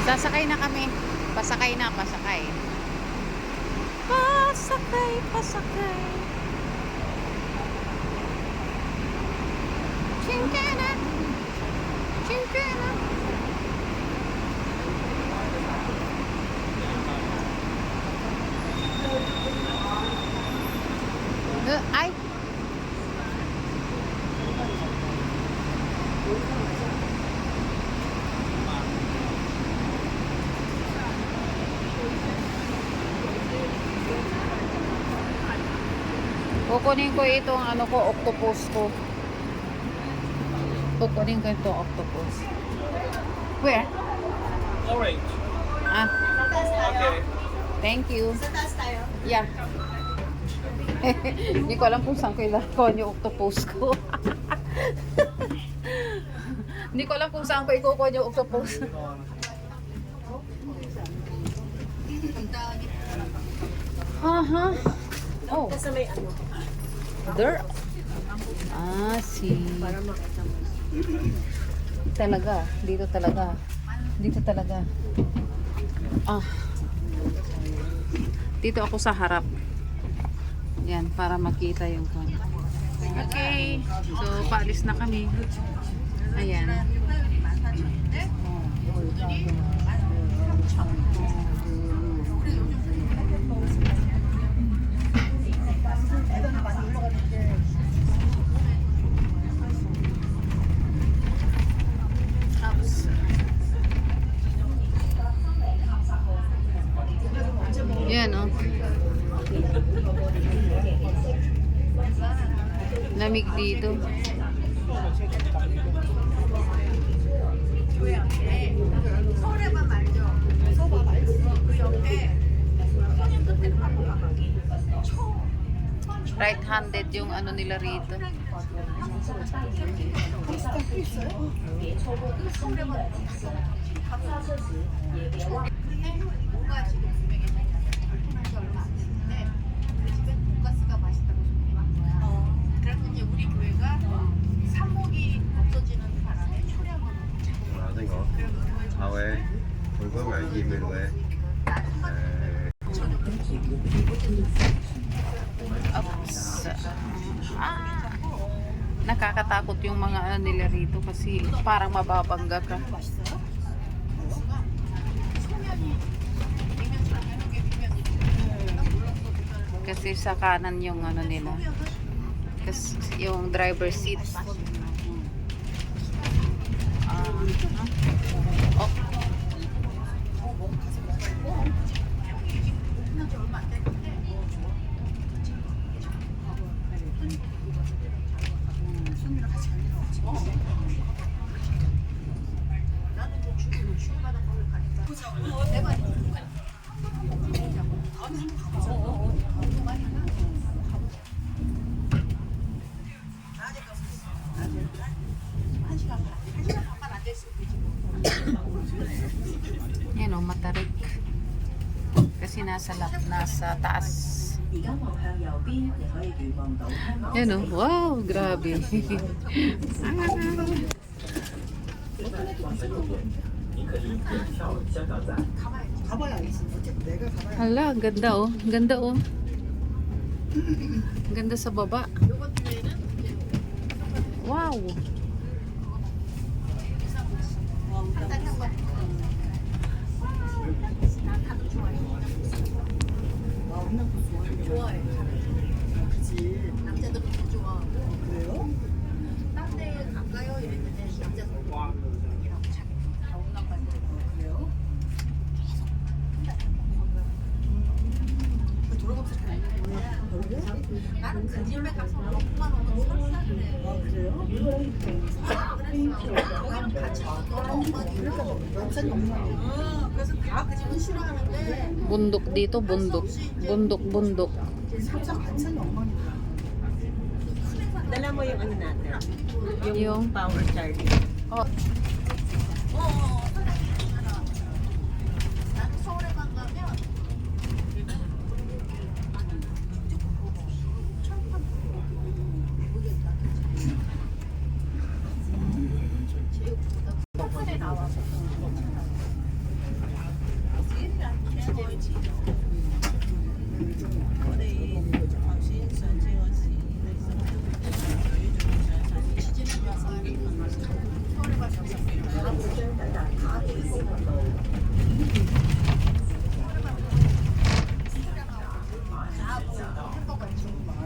Sasakay na kami. Pasakay na, pasakay. Pasakay, pasakay. Chinkana. Chinkana. Ay. Kukunin ko itong ano ko, octopus ko. Kukunin ko itong octopus. Where? Orange. Ah, Okay. thank you. Sa taas tayo. Yeah. Hindi ko alam kung saan ko ilakon yung octopus ko. Hindi ko alam kung saan ko ikukon yung octopus. Aha. Oh, Kasi may ano. there. Ah, see. Para makita mo. Talaga. Dito talaga. Dito talaga. Ah. Dito ako sa harap. Yan, para makita yung kwan. Okay. So, paalis na kami. Ayan. Yan, oh. Lamig dito. 서울에만 말죠. 서울 말지. 그 옆에 서울 끝에는 Right-handed yung ano nila rito. 뭔가 지금 분명히 지 얼마 안 됐는데 우리 집에 돈가스가 맛있다고 손님이 온 거야. 그래서 이제 우리 교회가 삽목이 없어지는 바람에 초량으로 이거 사회 돌봄 알기면에 Oops. Ah. Nakakatakot yung mga ano nila rito kasi parang mababangga ka. Kasi sa kanan yung ano nila. Kasi yung driver seat. Oh. Yan o, matarik. Kasi nasa taas. Yan o, wow, grabe. Hala, ang ganda oh. Ang ganda oh. Ang ganda sa baba. Wow. 좋아해. 그치. 남자들은 더 좋아하고. 그래요? 딴 데 가까요? 이랬는데 남자들은 이라고 자기 경남 간데. 그래요? 돌아가면서 잘 나는 그 집에 가서 먹고만 오면 설사를 해. 아 그래요? 그래서 거기는 같이 놀러 엉망이고 완전히 엉망이야. 그래서 다 그 집은 싫어하는데 Bundok dito, bundok. Bundok, bundok. 살짝 완전히 엉망이야. Dala mo yung ano natin. Yung Power charger. oh, 나는 서울에만 가면 햄버거 햄버거 좀